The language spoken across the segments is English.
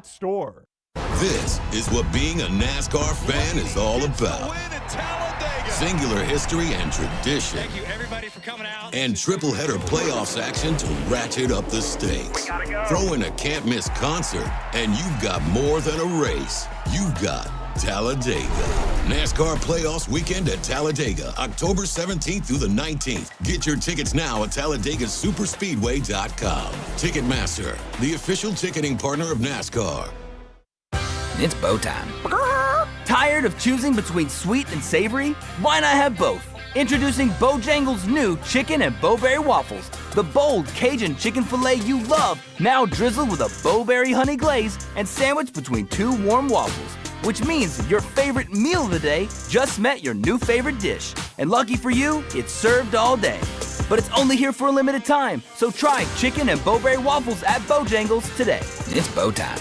Store. This is what being a NASCAR fan is all about. Singular history and tradition. Thank you, everybody, for coming out. And triple-header playoffs action to ratchet up the stakes. Throw in a can't-miss concert, and you've got more than a race. You've got Talladega. NASCAR Playoffs Weekend at Talladega, October 17th through the 19th. Get your tickets now at TalladegaSuperspeedway.com. Ticketmaster, the official ticketing partner of NASCAR. It's bow time. Tired of choosing between sweet and savory? Why not have both? Introducing Bojangles' new chicken and bowberry waffles. The bold Cajun chicken filet you love, now drizzled with a bowberry honey glaze and sandwiched between two warm waffles. Which means your favorite meal of the day just met your new favorite dish. And lucky for you, it's served all day. But it's only here for a limited time, so try chicken and bowberry waffles at Bojangles today. It's bow time.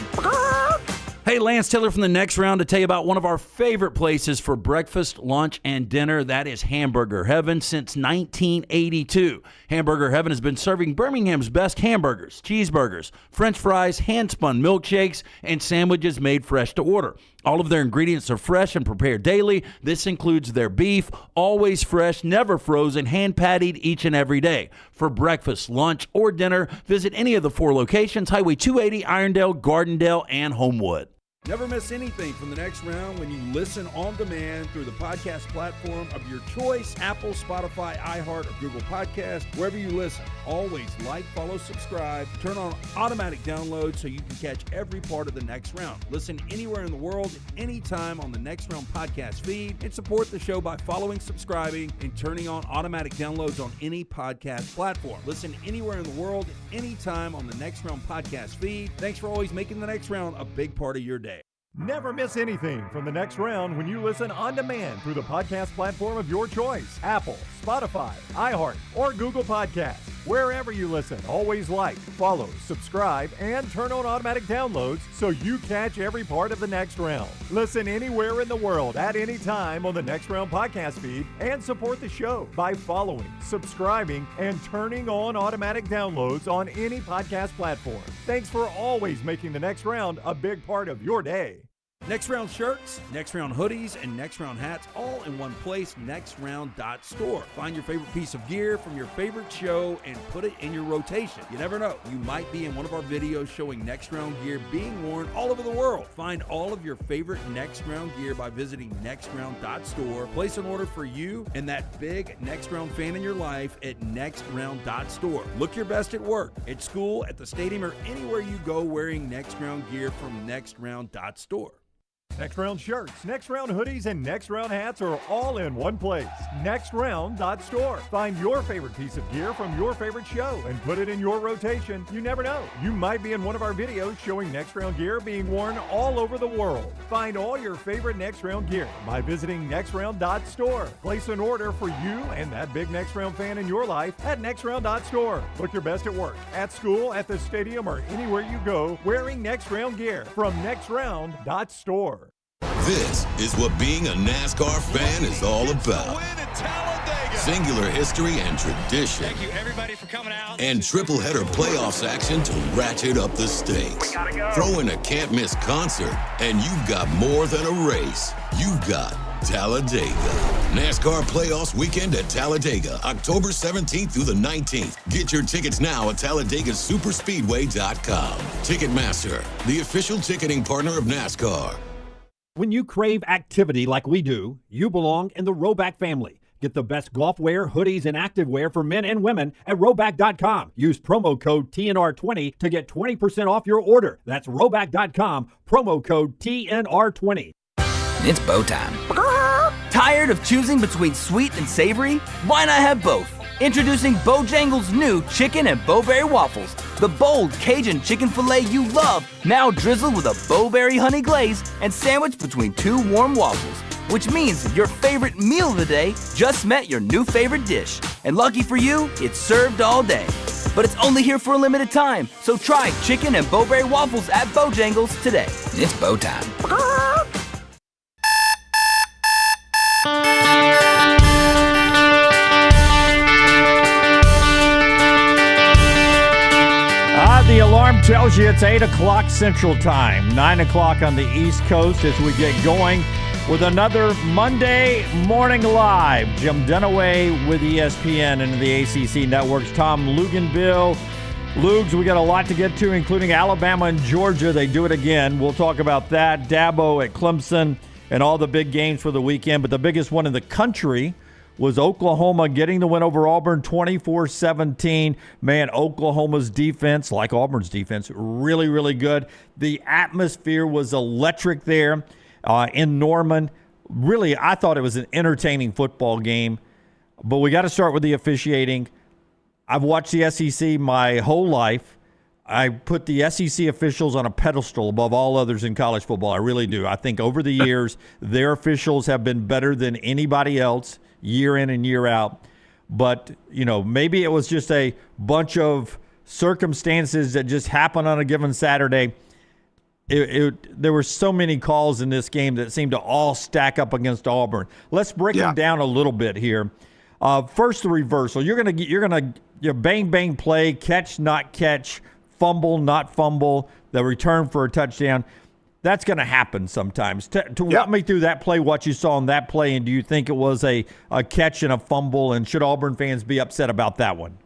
Hey, Lance Taylor from the Next Round to tell you about one of our favorite places for breakfast, lunch, and dinner. That is Hamburger Heaven since 1982. Hamburger Heaven has been serving Birmingham's best hamburgers, cheeseburgers, French fries, hand-spun milkshakes, and sandwiches made fresh to order. All of their ingredients are fresh and prepared daily. This includes their beef, always fresh, never frozen, hand-pattied each and every day. For breakfast, lunch, or dinner, visit any of the 4 locations, Highway 280, Irondale, Gardendale, and Homewood. Never miss anything from the Next Round when you listen on demand through the podcast platform of your choice, Apple, Spotify, iHeart, or Google Podcast, wherever you listen. Always like, follow, subscribe, turn on automatic download so you can catch every part of the Next Round. Listen anywhere in the world, anytime on the Next Round podcast feed, and support the show by following, subscribing, and turning on automatic downloads on any podcast platform. Listen anywhere in the world, anytime on the Next Round podcast feed. Thanks for always making the Next Round a big part of your day. Never miss anything from the Next Round when you listen on demand through the podcast platform of your choice, Apple, Spotify, iHeart, or Google Podcasts. Wherever you listen, always like, follow, subscribe, and turn on automatic downloads so you catch every part of the Next Round. Listen anywhere in the world at any time on the Next Round podcast feed and support the show by following, subscribing, and turning on automatic downloads on any podcast platform. Thanks for always making the Next Round a big part of your day. Next Round shirts, Next Round hoodies, and Next Round hats all in one place, nextround.store. Find your favorite piece of gear from your favorite show and put it in your rotation. You never know, you might be in one of our videos showing Next Round gear being worn all over the world. Find all of your favorite Next Round gear by visiting nextround.store. Place an order for you and that big Next Round fan in your life at nextround.store. Look your best at work, at school, at the stadium, or anywhere you go wearing Next Round gear from nextround.store. Next Round shirts, Next Round hoodies, and Next Round hats are all in one place. Nextround.store. Find your favorite piece of gear from your favorite show and put it in your rotation. You never know, you might be in one of our videos showing Next Round gear being worn all over the world. Find all your favorite Next Round gear by visiting Nextround.store. Place an order for you and that big Next Round fan in your life at Nextround.store. Look your best at work, at school, at the stadium, or anywhere you go wearing Next Round gear from Nextround.store. This is what being a NASCAR fan is all about. Singular history and tradition. Thank you, everybody, for coming out. And triple-header playoffs action to ratchet up the stakes. Throw in a can't-miss concert, and you've got more than a race. You've got Talladega. NASCAR Playoffs Weekend at Talladega, October 17th through the 19th. Get your tickets now at TalladegaSuperspeedway.com. Ticketmaster, the official ticketing partner of NASCAR. When you crave activity like we do, you belong in the Roback family. Get the best golf wear, hoodies, and activewear for men and women at Roback.com. Use promo code TNR20 to get 20% off your order. That's Roback.com, promo code TNR20. It's bow time. Tired of choosing between sweet and savory? Why not have both? Introducing Bojangles' new chicken and bowberry waffles. The bold Cajun chicken filet you love, now drizzled with a bowberry honey glaze and sandwiched between two warm waffles. Which means your favorite meal of the day just met your new favorite dish. And lucky for you, it's served all day. But it's only here for a limited time, so try chicken and bowberry waffles at Bojangles today. It's bow time. The alarm Clock tells you it's 8 o'clock Central Time, 9 o'clock on the East Coast as we get going with another Monday Morning Live. Jim Dunaway with ESPN and the ACC Networks. Tom Luginbill. Lugs, we got a lot to get to, including Alabama and Georgia. They do it again. We'll talk about that. Dabo at Clemson and all the big games for the weekend. But the biggest one in the country was Oklahoma getting the win over Auburn 24-17. Man, Oklahoma's defense, like Auburn's defense, really, really good. The atmosphere was electric there in Norman. Really, I thought it was an entertaining football game. But we got to start with the officiating. I've watched the SEC my whole life. I put the SEC officials on a pedestal above all others in college football. I really do. I think over the years, their officials have been better than anybody else, year in and year out. But, you know, maybe it was just a bunch of circumstances that just happened on a given Saturday. There were so many calls in this game that seemed to all stack up against Auburn. Let's break them down a little bit here. First, the reversal. You're gonna bang bang play, catch not catch, fumble not fumble, the return for a touchdown. That's going to happen sometimes. Walk me through that play, what you saw in that play, and do you think it was a catch and a fumble, and should Auburn fans be upset about that one?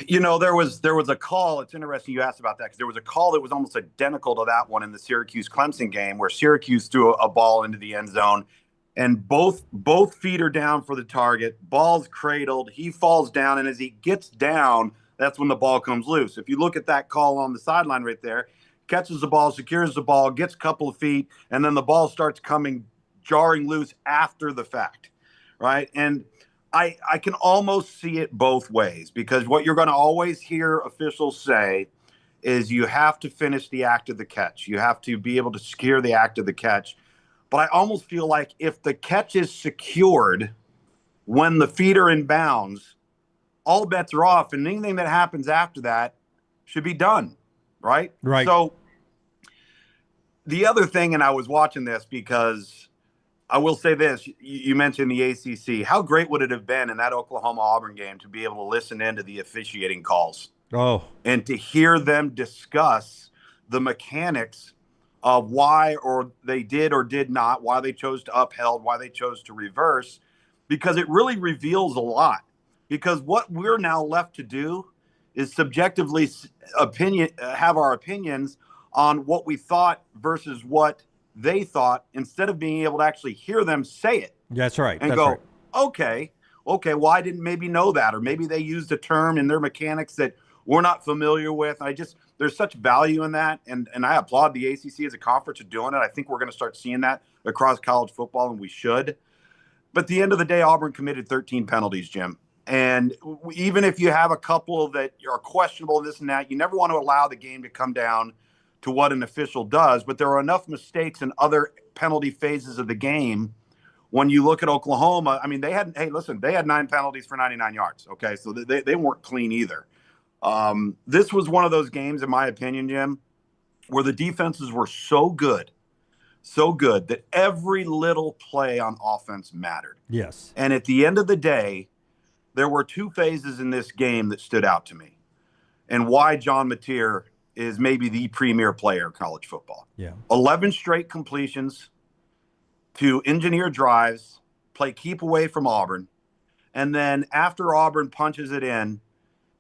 You know, there was a call. It's interesting you asked about that because there was a call that was almost identical to that one in the Syracuse-Clemson game where Syracuse threw a ball into the end zone, and both feet are down for the target. Ball's cradled. He falls down, and as he gets down, that's when the ball comes loose. If you look at that call on the sideline right there, catches the ball, secures the ball, gets a couple of feet, and then the ball starts coming, jarring loose after the fact, right? And I can almost see it both ways because what you're going to always hear officials say is you have to finish the act of the catch. You have to be able to secure the act of the catch. But I almost feel like if the catch is secured when the feet are in bounds, all bets are off, and anything that happens after that should be done. Right. So the other thing, and I was watching this because I will say this, you mentioned the ACC. How great would it have been in that Oklahoma-Auburn game to be able to listen into the officiating calls and to hear them discuss the mechanics of why or they did or did not, why they chose to upheld, why they chose to reverse, because it really reveals a lot. Because what we're now left to do is subjectively have our opinions on what we thought versus what they thought instead of being able to actually hear them say it. That's right. And go, okay, well, I didn't maybe know that, or maybe they used a term in their mechanics that we're not familiar with. There's such value in that. And I applaud the ACC as a conference for doing it. I think we're going to start seeing that across college football, and we should. But at the end of the day, Auburn committed 13 penalties, Jim. And even if you have a couple that are questionable, this and that, you never want to allow the game to come down to what an official does. But there are enough mistakes in other penalty phases of the game. When you look at Oklahoma, I mean, they had 9 penalties for 99 yards. Okay, so they weren't clean either. This was one of those games, in my opinion, Jim, where the defenses were so good that every little play on offense mattered. Yes. And at the end of the day, there were 2 phases in this game that stood out to me and why John Mateer is maybe the premier player in college football. 11 straight completions to engineer drives, play keep away from Auburn, and then after Auburn punches it in,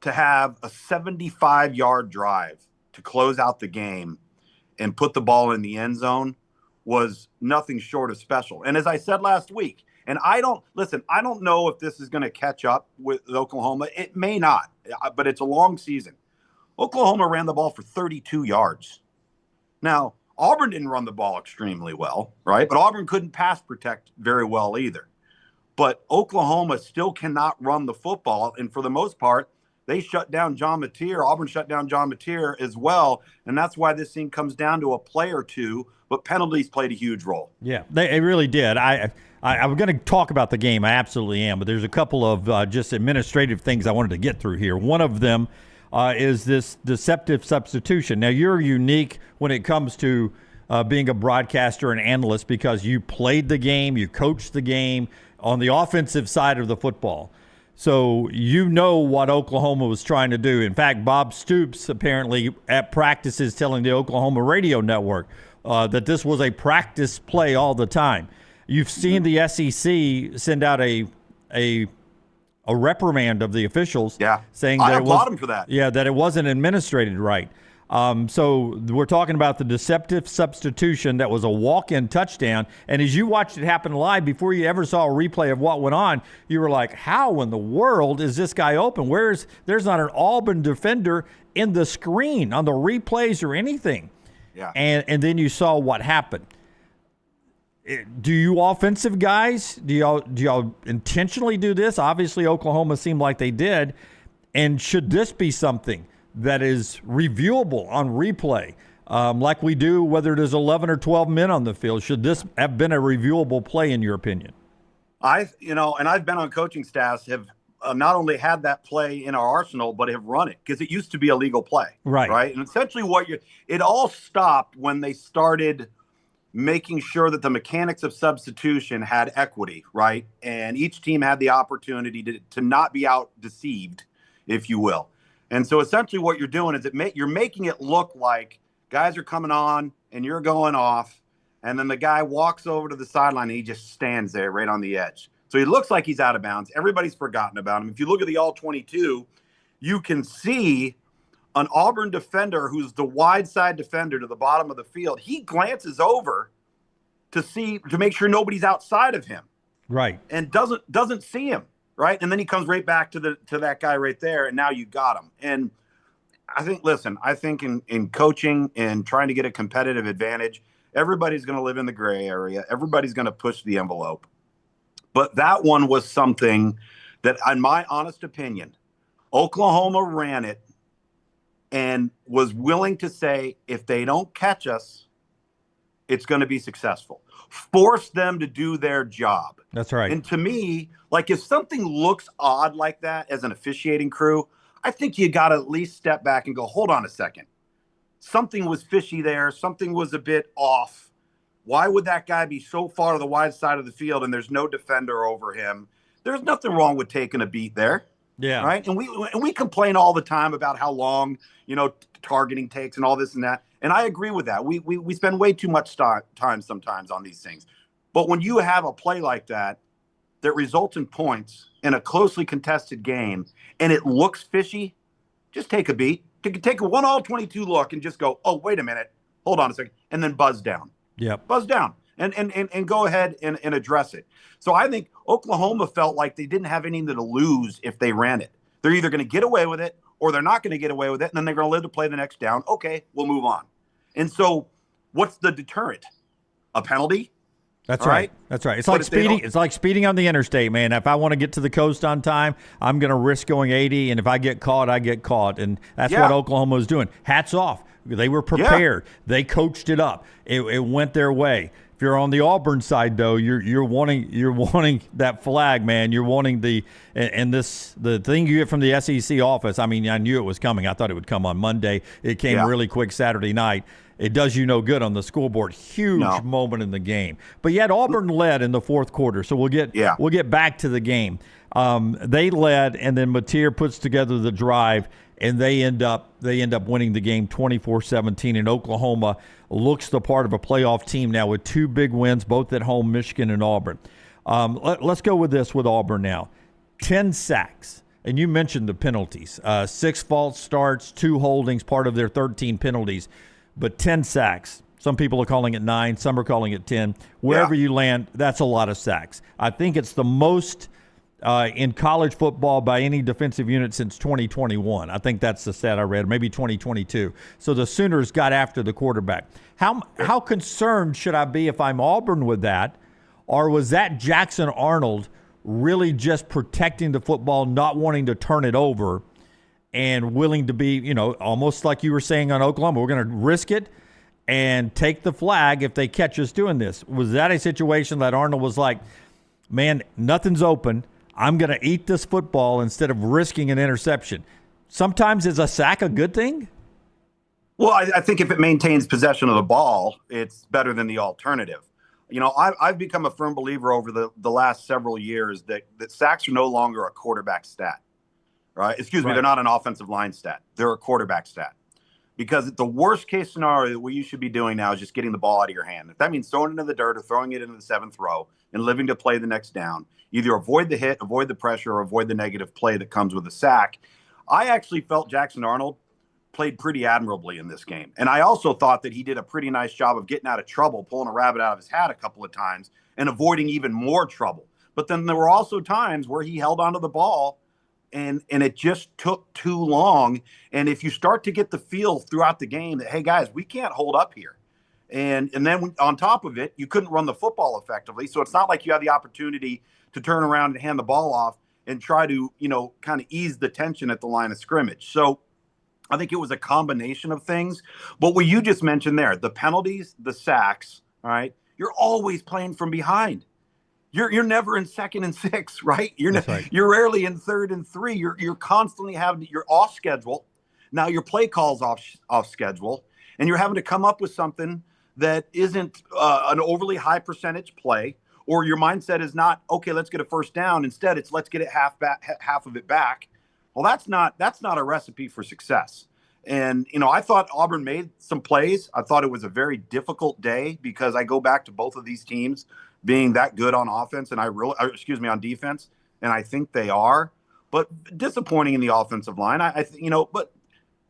to have a 75-yard drive to close out the game and put the ball in the end zone was nothing short of special. And as I said last week, and I don't know if this is going to catch up with Oklahoma. It may not, but it's a long season. Oklahoma ran the ball for 32 yards. Now, Auburn didn't run the ball extremely well, right? But Auburn couldn't pass protect very well either. But Oklahoma still cannot run the football. And for the most part, they shut down John Mateer. Auburn shut down John Mateer as well. And that's why this thing comes down to a play or two. But penalties played a huge role. Yeah, they really did. I'm going to talk about the game. I absolutely am. But there's a couple of just administrative things I wanted to get through here. One of them is this deceptive substitution. Now, you're unique when it comes to being a broadcaster and analyst because you played the game, you coached the game on the offensive side of the football. So you know what Oklahoma was trying to do. In fact, Bob Stoops apparently at practices telling the Oklahoma radio network that this was a practice play all the time. You've seen the SEC send out a reprimand of the officials, saying that I applaud them for that. Yeah, that it wasn't administrated right. So we're talking about the deceptive substitution that was a walk-in touchdown. And as you watched it happen live, before you ever saw a replay of what went on, you were like, how in the world is this guy open? There's not an Auburn defender in the screen on the replays or anything. Yeah. And then you saw what happened. Do you offensive guys, do y'all intentionally do this? Obviously, Oklahoma seemed like they did. And should this be something that is reviewable on replay, like we do whether it is 11 or 12 men on the field? Should this have been a reviewable play in your opinion? I've been on coaching staffs have not only had that play in our arsenal, but have run it because it used to be a legal play. Right. And essentially it all stopped when they started making sure that the mechanics of substitution had equity, right? And each team had the opportunity to not be out deceived, if you will. And so essentially what you're doing is you're making it look like guys are coming on and you're going off, and then the guy walks over to the sideline and he just stands there right on the edge. So he looks like he's out of bounds. Everybody's forgotten about him. If you look at the all-22, you can see an Auburn defender who's the wide side defender to the bottom of the field. He glances over to make sure nobody's outside of him. Right. And doesn't see him. Right. And then he comes right back to that guy right there. And now you got him. And I think in coaching and trying to get a competitive advantage, everybody's going to live in the gray area. Everybody's going to push the envelope. But that one was something that, in my honest opinion, Oklahoma ran it and was willing to say, if they don't catch us, it's going to be successful. Force them to do their job. That's right. And to me, like if something looks odd like that as an officiating crew, I think you got to at least step back and go, hold on a second. Something was fishy there. Something was a bit off. Why would that guy be so far to the wide side of the field and there's no defender over him? There's nothing wrong with taking a beat there. Yeah. Right. And we complain all the time about how long, targeting takes and all this and that. And I agree with that. We spend way too much time sometimes on these things. But when you have a play like that results in points in a closely contested game and it looks fishy, just take a beat. Take a 1 all-22 look and just go, oh, wait a minute. Hold on a second. And then buzz down. Yep. Buzz down and go ahead and address it. So I think Oklahoma felt like they didn't have anything to lose if they ran it. They're either going to get away with it or they're not going to get away with it, and then they're going to live to play the next down. Okay, we'll move on. And so what's the deterrent? A penalty? That's right. That's right. It's like speeding. It's like speeding on the interstate, man. If I want to get to the coast on time, I'm going to risk going 80, and if I get caught, I get caught. And that's what Oklahoma was doing. Hats off. They were prepared. Yeah. They coached it up. It went their way. If you're on the Auburn side, though, you're wanting that flag, man. You're wanting the thing you get from the SEC office. I mean, I knew it was coming. I thought it would come on Monday. It came really quick Saturday night. It does you no good on the scoreboard. Huge moment in the game. But yet Auburn led in the fourth quarter. So we'll get back to the game. They led, and then Mateer puts together the drive, and they end up winning the game 24-17. And Oklahoma looks the part of a playoff team now with two big wins, both at home, Michigan and Auburn. Let's go with this with Auburn now. 10 sacks. And you mentioned the penalties. 6 false starts, 2 holdings, part of their 13 penalties. But 10 sacks. Some people are calling it 9. Some are calling it 10. Wherever you land, that's a lot of sacks. I think it's the most in college football by any defensive unit since 2021. I think that's the stat I read, maybe 2022. So the Sooners got after the quarterback. How concerned should I be if I'm Auburn with that? Or was that Jackson Arnold really just protecting the football, not wanting to turn it over, and willing to be, almost like you were saying on Oklahoma, we're going to risk it and take the flag if they catch us doing this? Was that a situation that Arnold was like, man, nothing's open. I'm going to eat this football instead of risking an interception? Sometimes is a sack a good thing? Well, I think if it maintains possession of the ball, it's better than the alternative. I've become a firm believer over the last several years that sacks are no longer a quarterback stat, right? Excuse me, they're not an offensive line stat. They're a quarterback stat. Because the worst case scenario that what you should be doing now is just getting the ball out of your hand. If that means throwing it into the dirt or throwing it into the seventh row and living to play the next down, either avoid the hit, avoid the pressure, or avoid the negative play that comes with a sack. I actually felt Jackson Arnold played pretty admirably in this game. And I also thought that he did a pretty nice job of getting out of trouble, pulling a rabbit out of his hat a couple of times and avoiding even more trouble. But then there were also times where he held onto the ball and it just took too long. And if you start to get the feel throughout the game that, hey, guys, we can't hold up here. And then on top of it, you couldn't run the football effectively. So it's not like you had the opportunity to turn around and hand the ball off and try to, kind of ease the tension at the line of scrimmage. So I think it was a combination of things. But what you just mentioned there, the penalties, the sacks, all right, you're always playing from behind. You're never in 2nd and 6, right? You're rarely in 3rd and 3. You're constantly you're off schedule. Now your play call's off schedule, and you're having to come up with something that isn't an overly high percentage play, or your mindset is not, okay, let's get a first down. Instead, it's let's get it half of it back. Well, that's not a recipe for success. And, I thought Auburn made some plays. I thought it was a very difficult day because I go back to both of these teams being that good on offense and on defense. And I think they are, but disappointing in the offensive line. But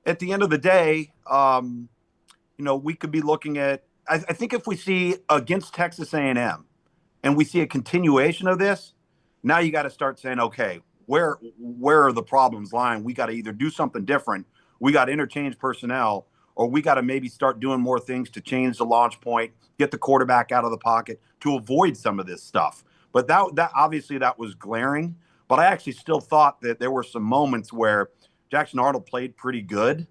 at the end of the day, we could be looking at, I think if we see against Texas A&M and we see a continuation of this, now you got to start saying, okay, where are the problems lying? We got to either do something different. We got to interchange personnel, or we got to maybe start doing more things to change the launch point, get the quarterback out of the pocket to avoid some of this stuff. But that obviously that was glaring. But I actually still thought that there were some moments where Jackson Arnold played pretty good.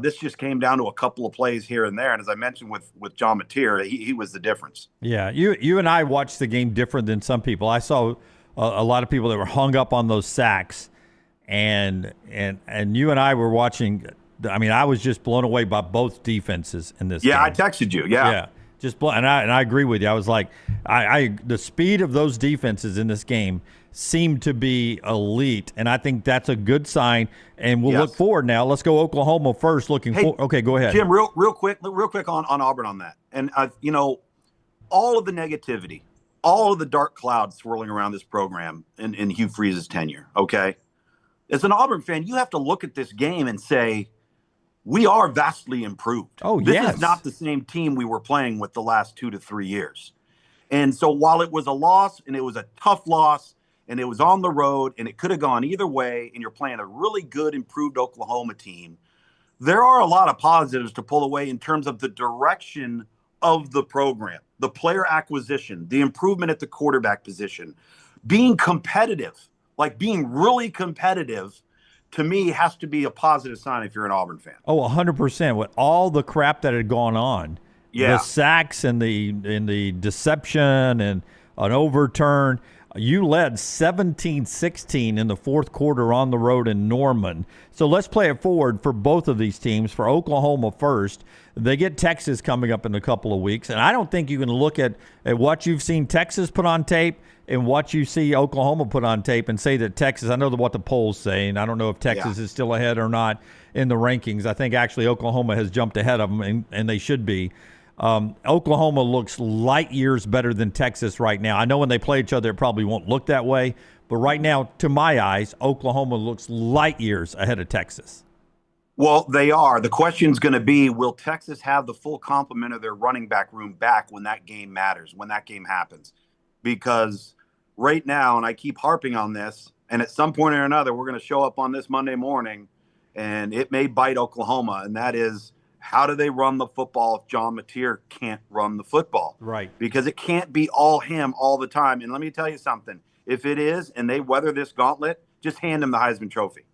This just came down to a couple of plays here and there. And as I mentioned with John Mateer, he was the difference. Yeah, you and I watched the game different than some people. I saw a lot of people that were hung up on those sacks. And you and I were watching. I mean, I was just blown away by both defenses in this game. I texted you. Yeah. And I agree with you. I was like, the speed of those defenses in this game seemed to be elite, and I think that's a good sign. And we'll look forward now. Let's go Oklahoma first. Okay, go ahead, Jim. Real quick on Auburn on that. And all of the negativity, all of the dark clouds swirling around this program in Hugh Freeze's tenure. Okay, as an Auburn fan, you have to look at this game and say, we are vastly improved. This is not the same team we were playing with the last 2 to 3 years. And so while it was a loss, and it was a tough loss, and it was on the road, and it could have gone either way, and you're playing a really good, improved Oklahoma team, there are a lot of positives to pull away in terms of the direction of the program, the player acquisition, the improvement at the quarterback position, being competitive, like being really competitive, to me, has to be a positive sign if you're an Auburn fan. 100%. With all the crap that had gone on, the sacks and the deception and an overturn, you led 17-16 in the fourth quarter on the road in Norman. So let's play it forward for both of these teams. For Oklahoma first, they get Texas coming up in a couple of weeks. And I don't think you can look at what you've seen Texas put on tape and what you see Oklahoma put on tape and say that Texas, I know what the polls say, and I don't know if Texas is still ahead or not in the rankings. I think actually Oklahoma has jumped ahead of them, and they should be. Oklahoma looks light years better than Texas right now. I know when they play each other, it probably won't look that way. But right now, to my eyes, Oklahoma looks light years ahead of Texas. Well, they are. The question's going to be, will Texas have the full complement of their running back room back when that game matters, when that game happens? Because right now, and I keep harping on this, and at some point or another, we're going to show up on this Monday morning, and it may bite Oklahoma, and that is, how do they run the football if John Mateer can't run the football? Right. Because it can't be all him all the time. And let me tell you something. If it is, and they weather this gauntlet, just hand him the Heisman Trophy.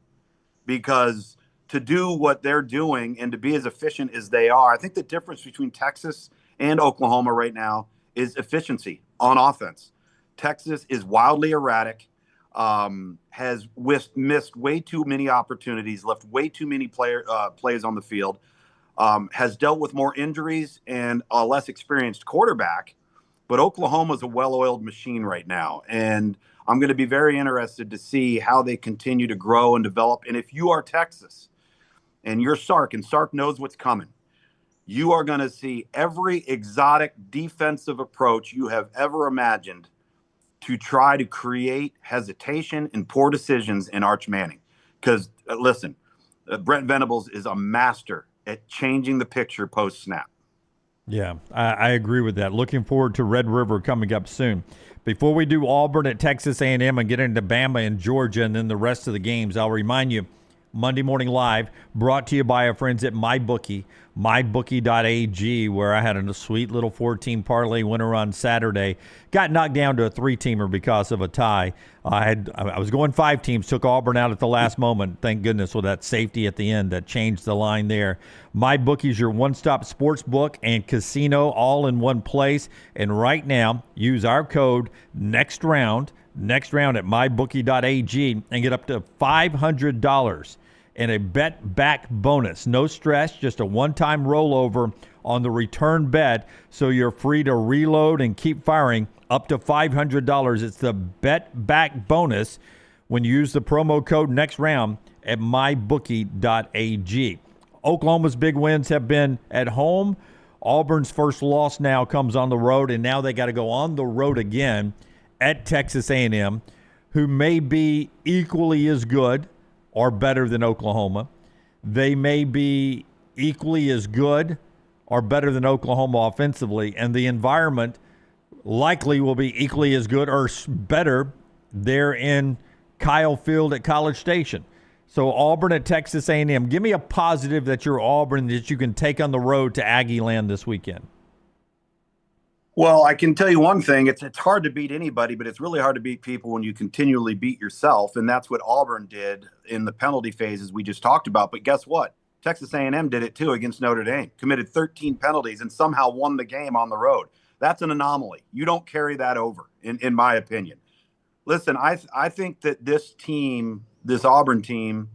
Because to do what they're doing and to be as efficient as they are, I think the difference between Texas and Oklahoma right now is efficiency on offense. Texas is wildly erratic, has missed way too many opportunities, left way too many plays on the field, has dealt with more injuries and a less experienced quarterback. but Oklahoma's a well-oiled machine right now. And I'm going to be very interested to see how they continue to grow and develop. And if you are Texas and you're Sark, and Sark knows what's coming, you are going to see every exotic defensive approach you have ever imagined to try to create hesitation and poor decisions in Arch Manning. Because, listen, Brent Venables is a master at changing the picture post-snap. Yeah, I agree with that. Looking forward to Red River coming up soon. Before we do Auburn at Texas A&M and get into Bama and Georgia and then the rest of the games, I'll remind you, Monday Morning Live, brought to you by our friends at MyBookie, mybookie.ag, where I had a sweet little 4-team parlay winner on Saturday. Got knocked down to a 3-teamer because of a tie. I was going 5 teams, took Auburn out at the last moment. Thank goodness with that safety at the end that changed the line there. MyBookie is your one-stop sports book and casino all in one place. And right now, use our code NEXTROUND at mybookie.ag and get up to $500 and a bet back bonus. No stress, just a one-time rollover on the return bet, so you're free to reload and keep firing up to $500. It's the bet back bonus when you use the promo code NEXTROUND at mybookie.ag. Oklahoma's big wins have been at home. Auburn's first loss now comes on the road, and now they got to go on the road again at Texas A&M, who may be equally as good or better than Oklahoma. They may be equally as good or better than Oklahoma offensively, and the environment likely will be equally as good or better there in Kyle Field at College Station. So Auburn at Texas A&M. Give me a positive that you're Auburn that you can take on the road to Aggie Land this weekend. Well, I can tell you one thing. It's hard to beat anybody, but it's really hard to beat people when you continually beat yourself, and that's what Auburn did in the penalty phases we just talked about. But guess what? Texas A&M did it too against Notre Dame, committed 13 penalties and somehow won the game on the road. That's an anomaly. You don't carry that over, in my opinion. Listen, I think that this team, this Auburn team,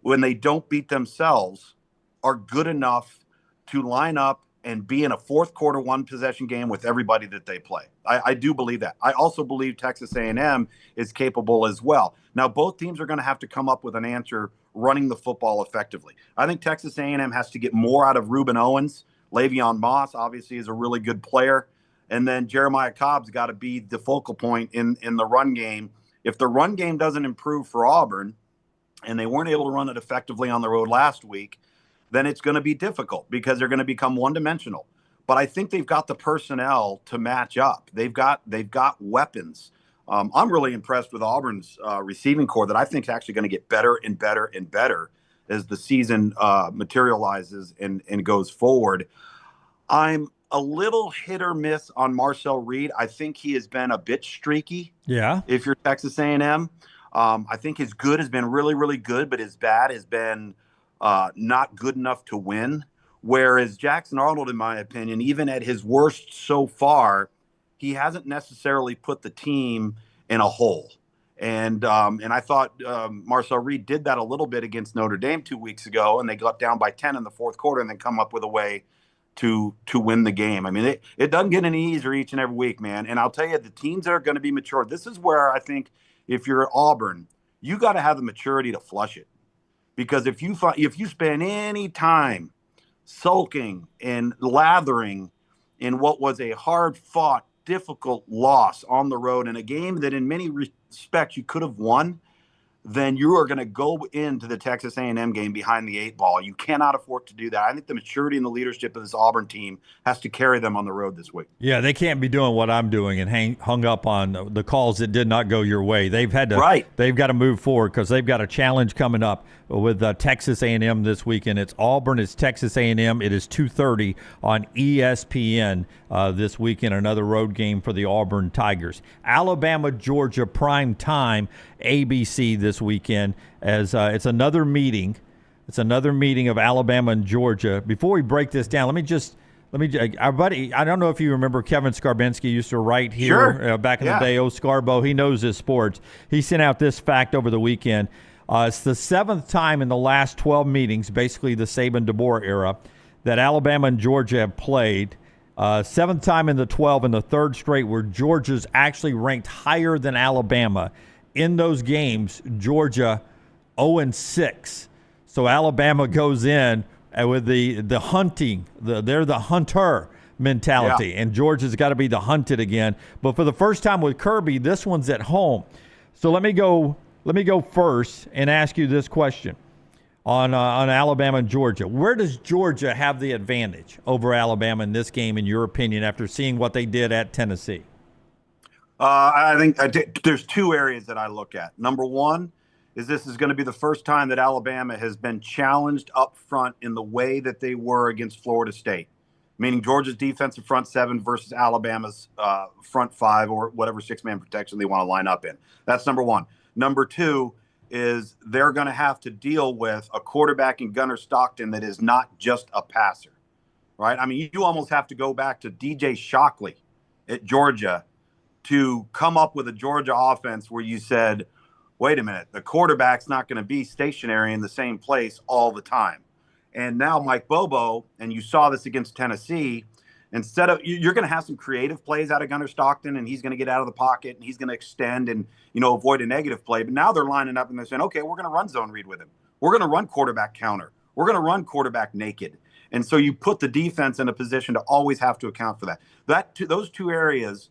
when they don't beat themselves, are good enough to line up and be in a fourth quarter one-possession game with everybody that they play. I do believe that. I also believe Texas A&M is capable as well. Now, both teams are going to have to come up with an answer running the football effectively. I think Texas A&M has to get more out of Reuben Owens. Le'Veon Moss, obviously, is a really good player. And then Jeremiah Cobb's got to be the focal point in the run game. If the run game doesn't improve for Auburn, and they weren't able to run it effectively on the road last week, then it's going to be difficult because they're going to become one-dimensional. But I think they've got the personnel to match up. They've got weapons. I'm really impressed with Auburn's receiving core that I think is actually going to get better and better and better as the season materializes and goes forward. I'm a little hit or miss on Marcel Reed. I think he has been a bit streaky. Yeah. If you're Texas A&M, I think his good has been really, really good, but his bad has been not good enough to win. Whereas Jackson Arnold, in my opinion, even at his worst so far, he hasn't necessarily put the team in a hole. And I thought Marcel Reed did that a little bit against Notre Dame 2 weeks ago, and they got down by 10 in the fourth quarter and then come up with a way to win the game. I mean, it doesn't get any easier each and every week, man. And I'll tell you, the teams that are going to be mature, this is where I think if you're at Auburn, you got to have the maturity to flush it. Because if you spend any time sulking and lathering in what was a hard-fought, difficult loss on the road in a game that in many respects you could have won, then you are going to go into the Texas A&M game behind the 8 ball. You cannot afford to do that. I think the maturity and the leadership of this Auburn team has to carry them on the road this week. Yeah, they can't be doing what I'm doing and hung up on the calls that did not go your way. They've had to. They've got to move forward because they've got a challenge coming up with Texas A&M this weekend. It's Auburn. It's Texas A&M. It is 2:30 on ESPN this weekend. Another road game for the Auburn Tigers. Alabama, Georgia, prime time, ABC this weekend. As it's another meeting. It's another meeting of Alabama and Georgia. Before we break this down, let me our buddy, I don't know if you remember Kevin Skarbinski used to write here back in the day. Scarbo, he knows his sports. He sent out this fact over the weekend. It's the 7th time in the last 12 meetings, basically the Saban-DeBoer era, that Alabama and Georgia have played Seventh time in the 12 and the third straight where Georgia's actually ranked higher than Alabama. In those games, Georgia 0-6. So Alabama goes in with the hunting, they're the hunter mentality, and Georgia's got to be the hunted again. But for the first time with Kirby, this one's at home. So let me go first and ask you this question on Alabama and Georgia. Where does Georgia have the advantage over Alabama in this game, in your opinion, after seeing what they did at Tennessee? I think there's two areas that I look at. Number one is this is going to be the first time that Alabama has been challenged up front in the way that they were against Florida State, meaning Georgia's defensive front seven versus Alabama's front five, or whatever six-man protection they want to line up in. That's number one. Number two is they're going to have to deal with a quarterback in Gunnar Stockton that is not just a passer, right? I mean, you almost have to go back to DJ Shockley at Georgia to come up with a Georgia offense where you said, wait a minute, the quarterback's not going to be stationary in the same place all the time. And now Mike Bobo, and you saw this against Tennessee, instead of, you're going to have some creative plays out of Gunnar Stockton, and he's going to get out of the pocket and he's going to extend and, avoid a negative play. But now they're lining up and they're saying, okay, we're going to run zone read with him. We're going to run quarterback counter. We're going to run quarterback naked. And so you put the defense in a position to always have to account for that. Those two areas.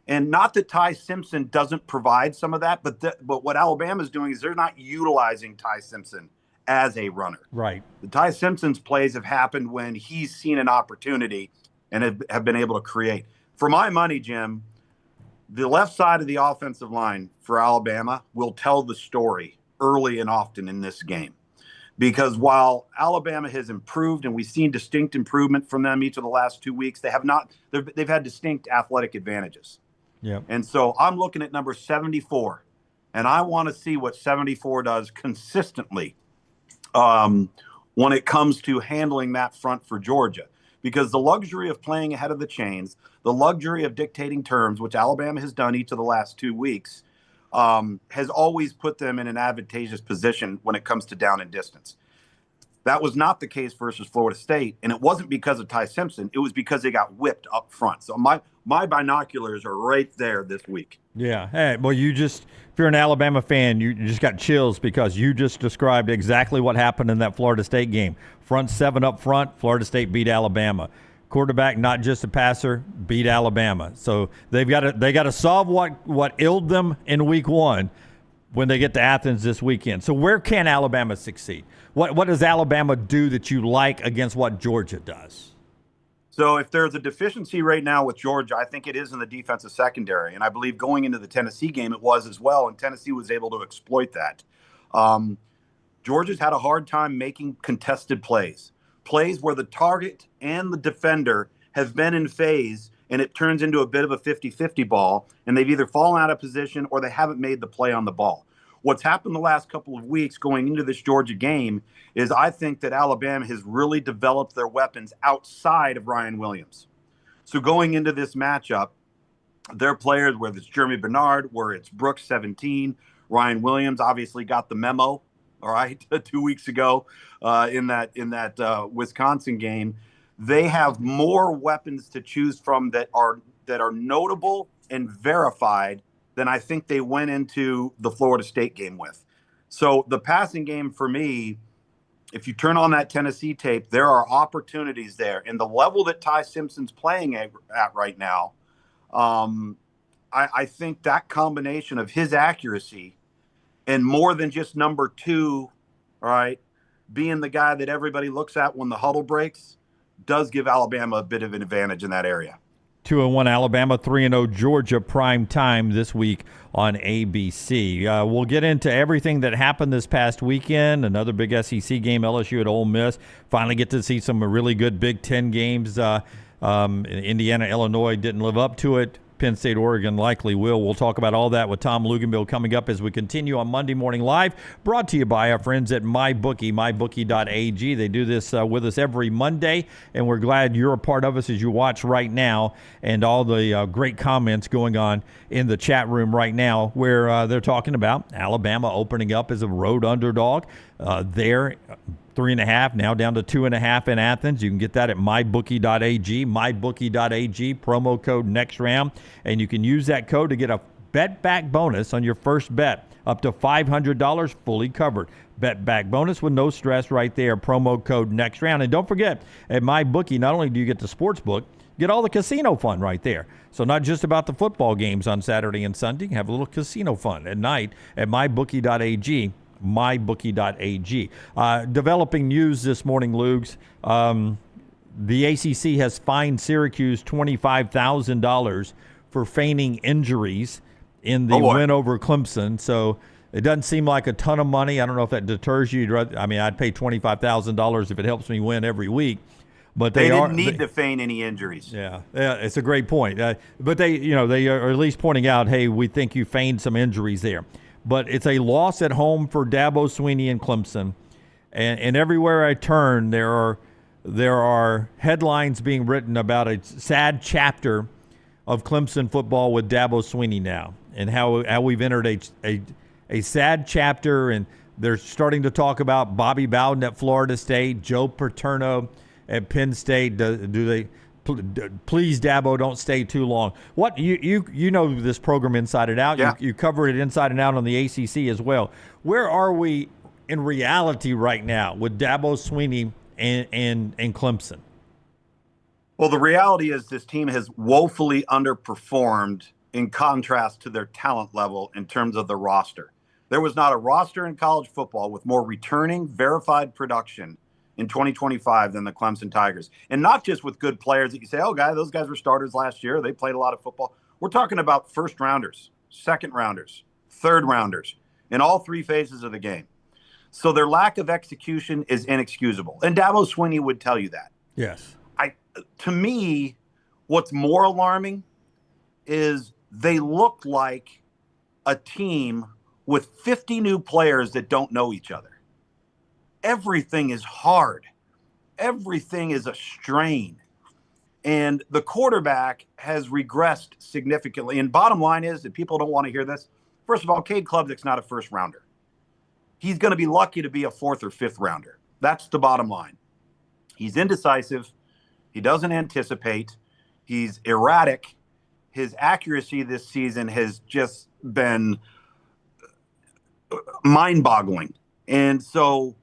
And not that Ty Simpson doesn't provide some of that, but what Alabama's doing is they're not utilizing Ty Simpson as a runner. Right. The Ty Simpson's plays have happened when he's seen an opportunity and have been able to create. For my money, Jim, the left side of the offensive line for Alabama will tell the story early and often in this game. Because while Alabama has improved and we've seen distinct improvement from them each of the last 2 weeks, they've had distinct athletic advantages. Yep. And so I'm looking at number 74, and I want to see what 74 does consistently when it comes to handling that front for Georgia. Because the luxury of playing ahead of the chains, the luxury of dictating terms, which Alabama has done each of the last 2 weeks, has always put them in an advantageous position when it comes to down and distance. That was not the case versus Florida State, and it wasn't because of Ty Simpson. It was because they got whipped up front. So my binoculars are right there this week. Yeah. Hey, well, if you're an Alabama fan, you just got chills because you just described exactly what happened in that Florida State game. Front seven up front, Florida State beat Alabama. Quarterback, not just a passer, beat Alabama. So they got to solve what ailed them in week one when they get to Athens this weekend. So where can Alabama succeed? What does Alabama do that you like against what Georgia does? So if there's a deficiency right now with Georgia, I think it is in the defensive secondary. And I believe going into the Tennessee game, it was as well. And Tennessee was able to exploit that. Georgia's had a hard time making contested plays where the target and the defender have been in phase, and it turns into a bit of a 50-50 ball, and they've either fallen out of position or they haven't made the play on the ball. What's happened the last couple of weeks going into this Georgia game is I think that Alabama has really developed their weapons outside of Ryan Williams. So going into this matchup, their players, whether it's Jeremy Bernard, where it's Brooks 17, Ryan Williams obviously got the memo, all right, 2 weeks ago in that Wisconsin game. They have more weapons to choose from that are notable and verified than I think they went into the Florida State game with. So the passing game for me, if you turn on that Tennessee tape, there are opportunities there. And the level that Ty Simpson's playing at right now, I think that combination of his accuracy and more than just number two, all right, being the guy that everybody looks at when the huddle breaks, does give Alabama a bit of an advantage in that area. 2-1 Alabama, 3-0 Georgia, prime time this week on ABC. We'll get into everything that happened this past weekend. Another big SEC game, LSU at Ole Miss. Finally get to see some really good Big Ten games. Indiana, Illinois didn't live up to it. Penn State, Oregon likely will. We'll talk about all that with Tom Luginbill coming up as we continue on Monday Morning Live, brought to you by our friends at MyBookie, mybookie.ag. They do this with us every Monday, and we're glad you're a part of us as you watch right now, and all the great comments going on in the chat room right now where they're talking about Alabama opening up as a road underdog. there. 3.5, now down to 2.5 in Athens. You can get that at mybookie.ag, mybookie.ag, promo code NEXTROUND, and you can use that code to get a bet back bonus on your first bet, up to $500 fully covered. Bet back bonus with no stress right there, promo code NEXTROUND. And don't forget, at MyBookie, not only do you get the sports book, you get all the casino fun right there. So not just about the football games on Saturday and Sunday, you can have a little casino fun at night at mybookie.ag. mybookie.ag. Developing news this morning, Lugs. The ACC has fined Syracuse $25,000 for feigning injuries in the win over Clemson. So it doesn't seem like a ton of money. I don't know if that deters you. I mean, I'd pay $25,000 if it helps me win every week. But they didn't need to feign any injuries. Yeah, it's a great point. But they are at least pointing out, hey, we think you feigned some injuries there. But it's a loss at home for Dabo Swinney and Clemson, and everywhere I turn, there are headlines being written about a sad chapter of Clemson football with Dabo Swinney now, and how we've entered a sad chapter. And they're starting to talk about Bobby Bowden at Florida State, Joe Paterno at Penn State. Do they? Please, Dabo, don't stay too long. What you know this program inside and out. Yeah. You cover it inside and out on the ACC as well. Where are we in reality right now with Dabo Swinney and Clemson? Well, the reality is this team has woefully underperformed in contrast to their talent level in terms of the roster. There was not a roster in college football with more returning, verified production in 2025 than the Clemson Tigers. And not just with good players that you say, oh, those guys were starters last year. They played a lot of football. We're talking about first rounders, second rounders, third rounders in all three phases of the game. So their lack of execution is inexcusable. And Dabo Swinney would tell you that. Yes. To me, what's more alarming is they look like a team with 50 new players that don't know each other. Everything is hard. Everything is a strain. And the quarterback has regressed significantly. And bottom line is that people don't want to hear this. First of all, Cade Klubnik's not a first rounder. He's going to be lucky to be a fourth or fifth rounder. That's the bottom line. He's indecisive. He doesn't anticipate. He's erratic. His accuracy this season has just been mind-boggling. And so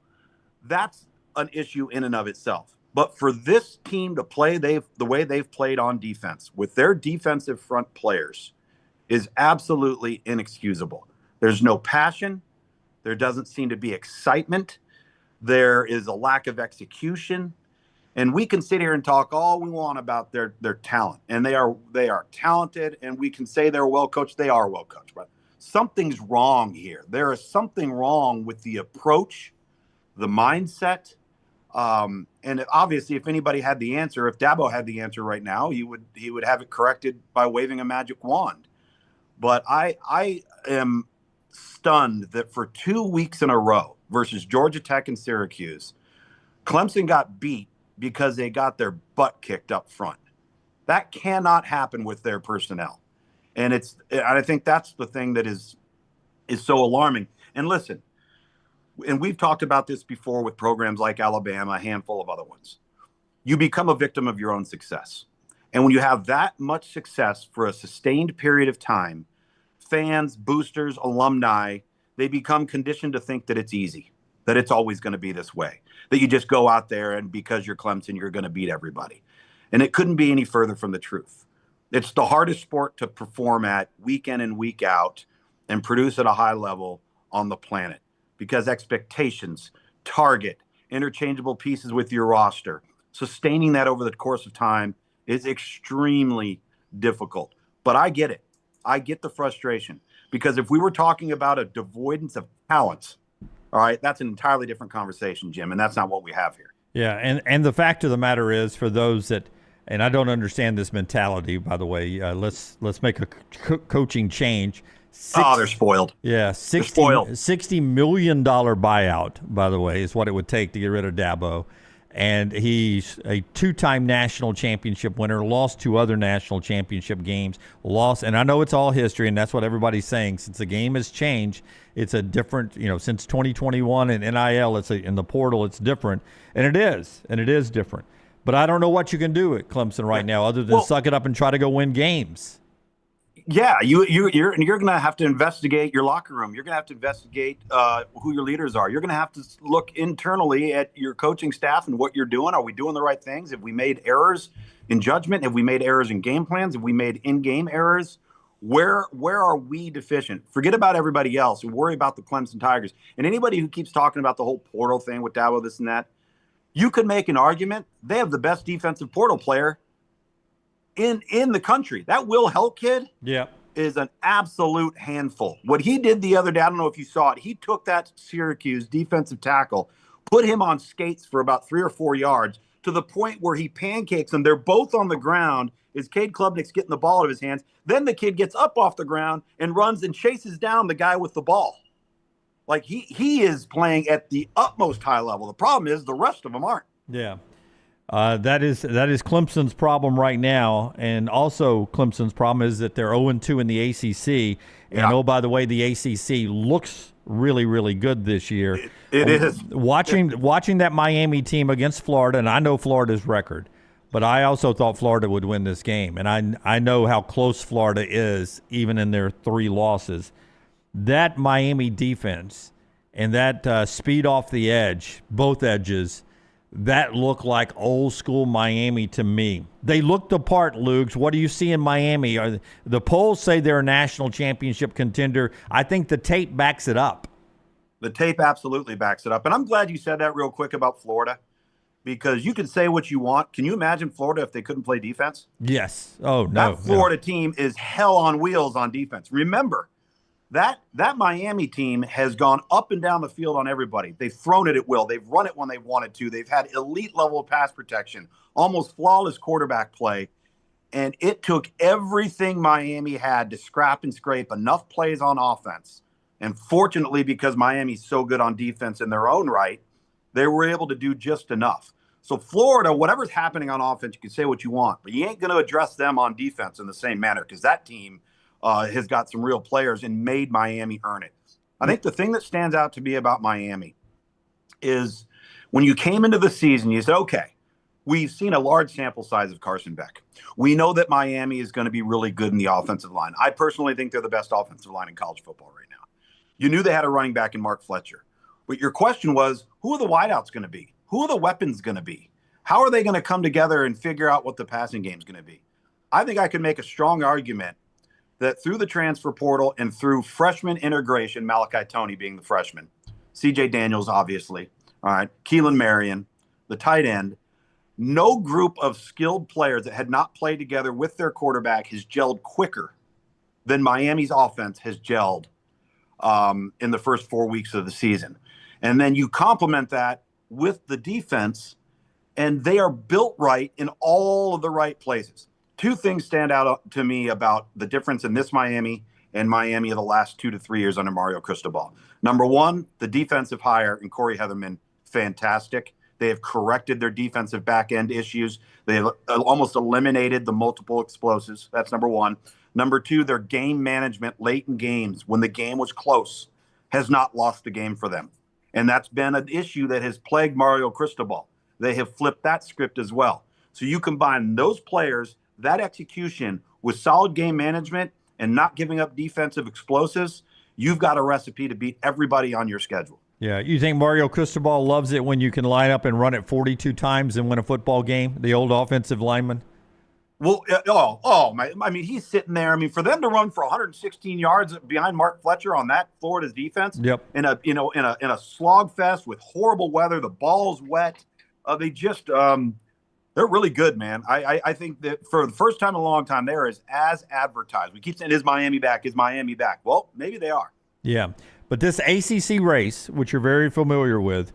that's an issue in and of itself. But for this team to play the way they've played on defense with their defensive front players is absolutely inexcusable. There's no passion. There doesn't seem to be excitement. There is a lack of execution. And we can sit here and talk all we want about their talent. And they are talented, and we can say they're well coached. They are well coached. But something's wrong here. There is something wrong with the approach, the mindset. And obviously, if anybody had the answer, if Dabo had the answer right now, he would have it corrected by waving a magic wand. But I am stunned that for 2 weeks in a row versus Georgia Tech and Syracuse, Clemson got beat because they got their butt kicked up front. That cannot happen with their personnel. And I think that's the thing that is so alarming. And listen, and we've talked about this before with programs like Alabama, a handful of other ones. You become a victim of your own success. And when you have that much success for a sustained period of time, fans, boosters, alumni, they become conditioned to think that it's easy, that it's always going to be this way, that you just go out there and because you're Clemson, you're going to beat everybody. And it couldn't be any further from the truth. It's the hardest sport to perform at week in and week out and produce at a high level on the planet because expectations, target, interchangeable pieces with your roster, sustaining that over the course of time is extremely difficult. But I get it. I get the frustration because if we were talking about a devoidance of talent, all right, that's an entirely different conversation, Jim, and that's not what we have here. Yeah, and the fact of the matter is, for those that, and I don't understand this mentality, by the way, let's make a coaching change. They're spoiled. Yeah, $60 million buyout, by the way, is what it would take to get rid of Dabo. And he's a 2-time national championship winner, lost 2 other national championship games, and I know it's all history, and that's what everybody's saying. Since the game has changed, it's a different, since 2021 and NIL, in the portal, it's different. And it is different. But I don't know what you can do at Clemson right now other than suck it up and try to go win games. Yeah, you're going to have to investigate your locker room. You're going to have to investigate who your leaders are. You're going to have to look internally at your coaching staff and what you're doing. Are we doing the right things? Have we made errors in judgment? Have we made errors in game plans? Have we made in-game errors? Where are we deficient? Forget about everybody else and worry about the Clemson Tigers. And anybody who keeps talking about the whole portal thing with Dabo, this and that, you could make an argument. They have the best defensive portal player in the country. That Will Help kid is an absolute handful. What he did the other day, I don't know if you saw it, he took that Syracuse defensive tackle, put him on skates for about 3 or 4 yards to the point where he pancakes them. They're both on the ground as Cade Klubnik's getting the ball out of his hands. Then the kid gets up off the ground and runs and chases down the guy with the ball. Like he is playing at the utmost high level. The problem is the rest of them aren't. Yeah. That is Clemson's problem right now, and also Clemson's problem is that they're 0-2 in the ACC. And oh, by the way, the ACC looks really, really good this year. It is. Watching that Miami team against Florida, and I know Florida's record, but I also thought Florida would win this game, and I know how close Florida is, even in their 3 losses. That Miami defense and that speed off the edge, both edges, that looked like old school Miami to me. They looked the part, Lugs. What do you see in Miami? The polls say they're a national championship contender. I think the tape backs it up. The tape absolutely backs it up. And I'm glad you said that real quick about Florida, because you can say what you want. Can you imagine Florida if they couldn't play defense? Yes. Oh, no. That Florida team is hell on wheels on defense. Remember, that Miami team has gone up and down the field on everybody. They've thrown it at will. They've run it when they wanted to. They've had elite level of pass protection, almost flawless quarterback play. And it took everything Miami had to scrap and scrape enough plays on offense. And fortunately, because Miami's so good on defense in their own right, they were able to do just enough. So Florida, whatever's happening on offense, you can say what you want, but you ain't going to address them on defense in the same manner, because that team has got some real players and made Miami earn it. I think the thing that stands out to me about Miami is when you came into the season, you said, okay, we've seen a large sample size of Carson Beck. We know that Miami is going to be really good in the offensive line. I personally think they're the best offensive line in college football right now. You knew they had a running back in Mark Fletcher. But your question was, who are the wideouts going to be? Who are the weapons going to be? How are they going to come together and figure out what the passing game is going to be? I think I could make a strong argument that through the transfer portal and through freshman integration, Malachi Toney being the freshman, C.J. Daniels, obviously, all right, Keelan Marion, the tight end, no group of skilled players that had not played together with their quarterback has gelled quicker than Miami's offense has gelled in the first 4 weeks of the season. And then you complement that with the defense, and they are built right in all of the right places. 2 things stand out to me about the difference in this Miami and Miami of the last 2 to 3 years under Mario Cristobal. Number one, the defensive hire in Corey Heatherman, fantastic. They have corrected their defensive back end issues. They have almost eliminated the multiple explosives. That's number one. Number two, their game management late in games when the game was close has not lost the game for them. And that's been an issue that has plagued Mario Cristobal. They have flipped that script as well. So you combine those players, that execution with solid game management and not giving up defensive explosives, you've got a recipe to beat everybody on your schedule. Yeah, you think Mario Cristobal loves it when you can line up and run it 42 times and win a football game, the old offensive lineman? Well, I mean, he's sitting there. I mean, for them to run for 116 yards behind Mark Fletcher on that Florida's defense, in a slog fest with horrible weather, the ball's wet. They just they're really good, man. I think that for the first time in a long time, they are as advertised. We keep saying, "Is Miami back? Is Miami back?" Well, maybe they are. Yeah, but this ACC race, which you're very familiar with,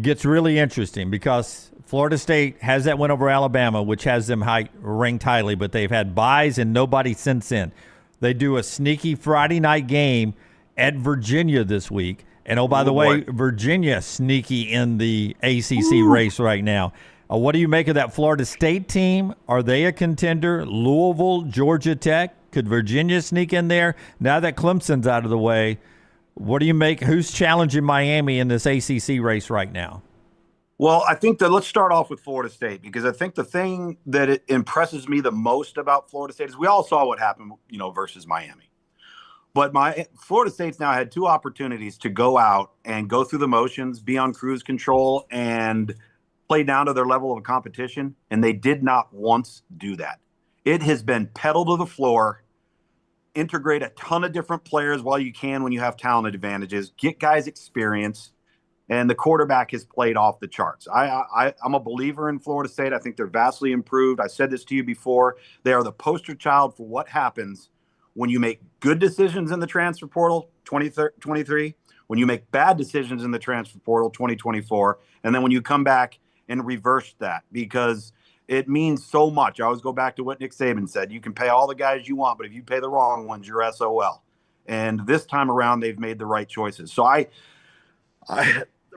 gets really interesting because Florida State has that win over Alabama, which has them ranked highly, but they've had byes and nobody since then. They do a sneaky Friday night game at Virginia this week. And, oh, by the way, Virginia sneaky in the ACC race right now. What do you make of that Florida State team? Are they a contender? Louisville, Georgia Tech? Could Virginia sneak in there? Now that Clemson's out of the way, what do you make? Who's challenging Miami in this ACC race right now? Well, I think that let's start off with Florida State, because I think the thing that it impresses me the most about Florida State is we all saw what happened, versus Miami. But Florida State's now had 2 opportunities to go out and go through the motions, be on cruise control, and play down to their level of competition, and they did not once do that. It has been pedal to the floor, integrate a ton of different players while you can when you have talent advantages, get guys experience, and the quarterback has played off the charts. I'm a believer in Florida State. I think they're vastly improved. I said this to you before. They are the poster child for what happens when you make good decisions in the transfer portal, 2023, when you make bad decisions in the transfer portal, 2024, and then when you come back and reverse that, because it means so much. I always go back to what Nick Saban said. You can pay all the guys you want, but if you pay the wrong ones, you're SOL. And this time around, they've made the right choices. So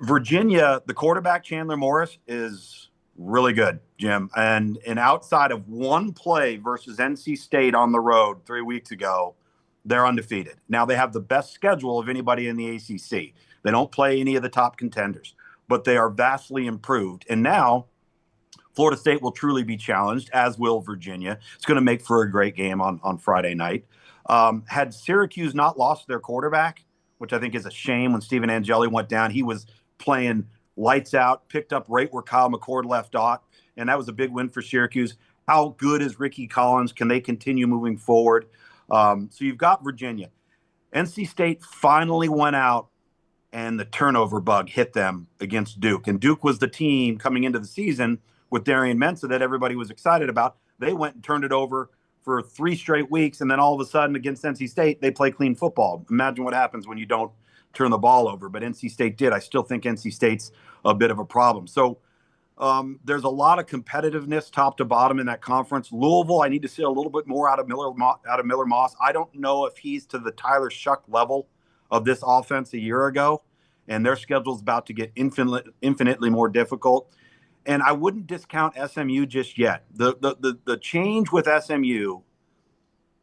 Virginia, the quarterback, Chandler Morris, is really good, Jim. And outside of one play versus NC State on the road 3 weeks ago, they're undefeated. Now they have the best schedule of anybody in the ACC. They don't play any of the top contenders, but they are vastly improved. And now Florida State will truly be challenged, as will Virginia. It's going to make for a great game on Friday night. Had Syracuse not lost their quarterback, which I think is a shame, when Stephen Angeli went down, he was playing lights out, picked up right where Kyle McCord left off, and that was a big win for Syracuse. How good is Ricky Collins? Can they continue moving forward? So you've got Virginia. NC State finally went out, and the turnover bug hit them against Duke. And Duke was the team coming into the season with Darian Mensah that everybody was excited about. They went and turned it over for 3 straight weeks, and then all of a sudden against NC State, they play clean football. Imagine what happens when you don't turn the ball over, but NC State did. I still think NC State's a bit of a problem. So there's a lot of competitiveness top to bottom in that conference. Louisville, I need to see a little bit more out of Miller Moss. I don't know if he's to the Tyler Shuck level of this offense a year ago, and their schedule's about to get infinitely more difficult. And I wouldn't discount SMU just yet. The change with SMU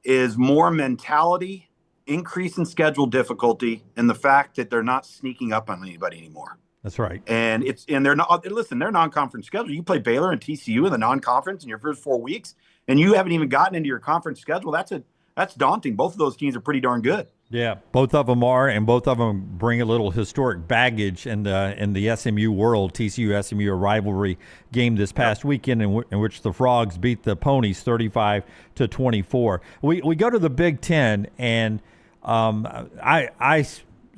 is more mentality, increase in schedule difficulty, and the fact that they're not sneaking up on anybody anymore. That's right. And they're not. Listen, they're non-conference schedule. You play Baylor and TCU in the non-conference in your first 4 weeks, and you haven't even gotten into your conference schedule. That's daunting. Both of those teams are pretty darn good. Yeah, both of them are, and both of them bring a little historic baggage in the SMU world. TCU-SMU, a rivalry game this past weekend in which the Frogs beat the Ponies 35-24. We go to the Big Ten, and I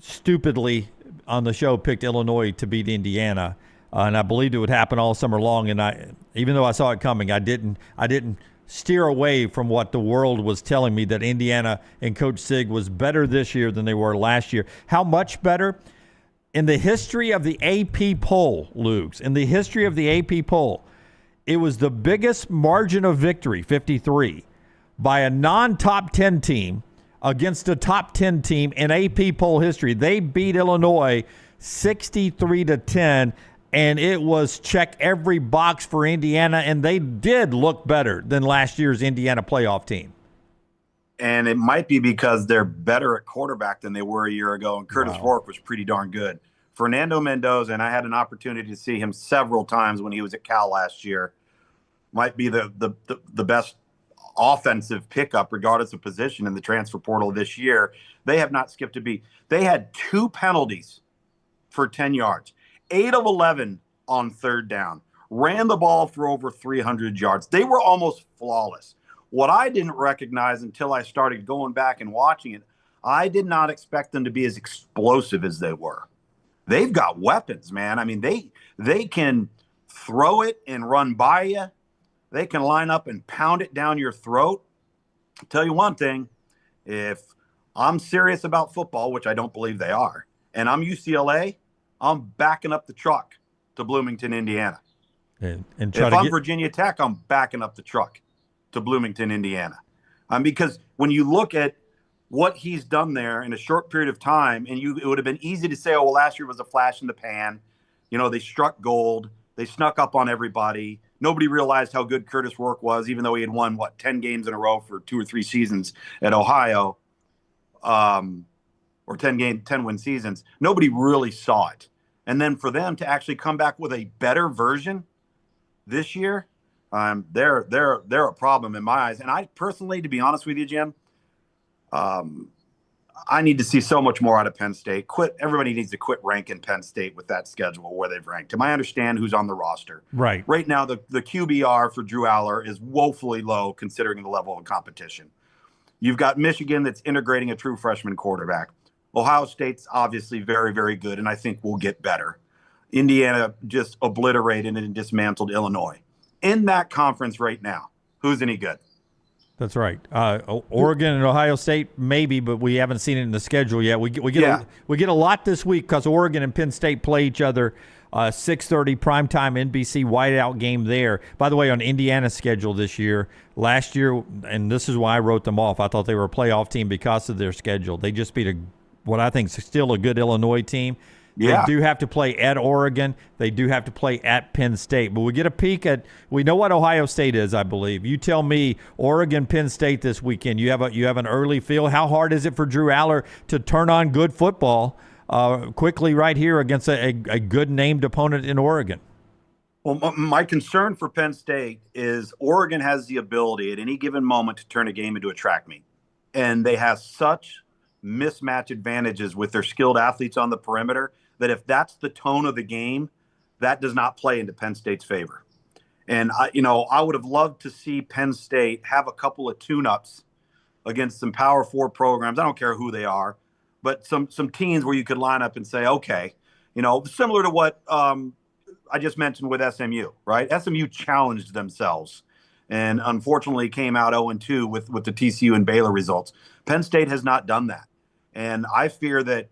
stupidly on the show picked Illinois to beat Indiana, and I believed it would happen all summer long. And even though I saw it coming, I didn't steer away from what the world was telling me, that Indiana and Coach Sig was better this year than they were last year. How much better? In the history of the AP poll, Lugs, in the history of the AP poll, it was the biggest margin of victory, 53, by a non-top 10 team against a top 10 team in AP poll history. They beat Illinois 63-10. And it was check every box for Indiana, and they did look better than last year's Indiana playoff team. And it might be because they're better at quarterback than they were a year ago, and Curtis Rourke was pretty darn good. Fernando Mendoza, and I had an opportunity to see him several times when he was at Cal last year, might be the best offensive pickup, regardless of position, in the transfer portal this year. They have not skipped a beat. They had 2 penalties for 10 yards. 8 of 11 on third down, ran the ball for over 300 yards. They were almost flawless. What I didn't recognize until I started going back and watching it, I did not expect them to be as explosive as they were. They've got weapons, man. I mean, they can throw it and run by you. They can line up and pound it down your throat. I'll tell you one thing, if I'm serious about football, which I don't believe they are, and I'm UCLA, I'm backing up the truck to Bloomington, Indiana. And if I'm Virginia Tech, I'm backing up the truck to Bloomington, Indiana. Because when you look at what he's done there in a short period of time, and it would have been easy to say, oh, well, last year was a flash in the pan. You know, they struck gold. They snuck up on everybody. Nobody realized how good Curtis Rourke was, even though he had won, 10 games in a row for 2 or 3 seasons at Ohio, or 10-win seasons. Nobody really saw it. And then for them to actually come back with a better version this year, they're a problem in my eyes. And I personally, to be honest with you, Jim, I need to see so much more out of Penn State. Everybody needs to quit ranking Penn State with that schedule where they've ranked him. I understand who's on the roster. Right now, the QBR for Drew Aller is woefully low considering the level of competition. You've got Michigan that's integrating a true freshman quarterback. Ohio State's obviously very, very good, and I think will get better. Indiana just obliterated and dismantled Illinois. In that conference right now, who's any good? That's right. Oregon and Ohio State, maybe, but we haven't seen it in the schedule yet. We get a lot this week because Oregon and Penn State play each other. 6:30 primetime NBC whiteout game there. By the way, on Indiana's schedule this year, last year, and this is why I wrote them off. I thought they were a playoff team because of their schedule. They just beat what I think is still a good Illinois team. Yeah. They do have to play at Oregon. They do have to play at Penn State. But we get a peek at – we know what Ohio State is, I believe. You tell me Oregon, Penn State this weekend. You have an early feel. How hard is it for Drew Aller to turn on good football quickly right here against a good named opponent in Oregon? Well, my concern for Penn State is Oregon has the ability at any given moment to turn a game into a track meet. And they have such mismatch advantages with their skilled athletes on the perimeter that if that's the tone of the game, that does not play into Penn State's favor. And I would have loved to see Penn State have a couple of tune-ups against some Power 4 programs. I don't care who they are, but some teams where you could line up and say, okay, similar to what I just mentioned with SMU, right? SMU challenged themselves and unfortunately came out 0-2 with the TCU and Baylor results. Penn State has not done that. And I fear that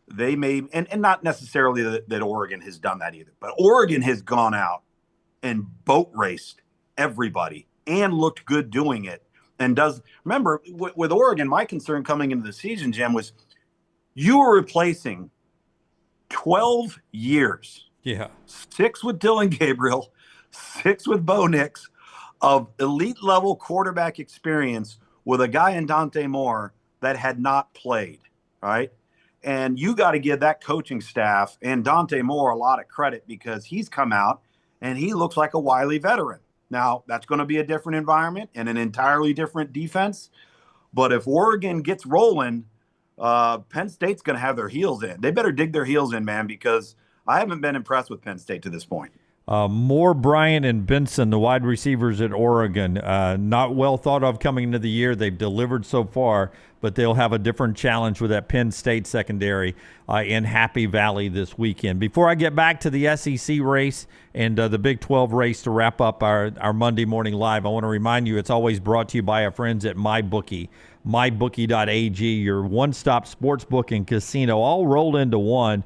they may, and not necessarily that Oregon has done that either, but Oregon has gone out and boat raced everybody and looked good doing it. And remember, with Oregon, my concern coming into the season, Jim, was you were replacing 12 years. Yeah. 6 with Dylan Gabriel, 6 with Bo Nix of elite level quarterback experience with a guy in Dante Moore that had not played, right? And you got to give that coaching staff and Dante Moore a lot of credit because he's come out and he looks like a wily veteran. Now, that's going to be a different environment and an entirely different defense. But if Oregon gets rolling, Penn State's going to have their heels in. They better dig their heels in, man, because I haven't been impressed with Penn State to this point. Moore, Bryant, and Benson, the wide receivers at Oregon, not well thought of coming into the year. They've delivered so far, but they'll have a different challenge with that Penn State secondary in Happy Valley this weekend. Before I get back to the SEC race and the Big 12 race to wrap up our Monday morning live, I want to remind you it's always brought to you by our friends at MyBookie. MyBookie.ag, your one-stop sportsbook and casino, all rolled into one.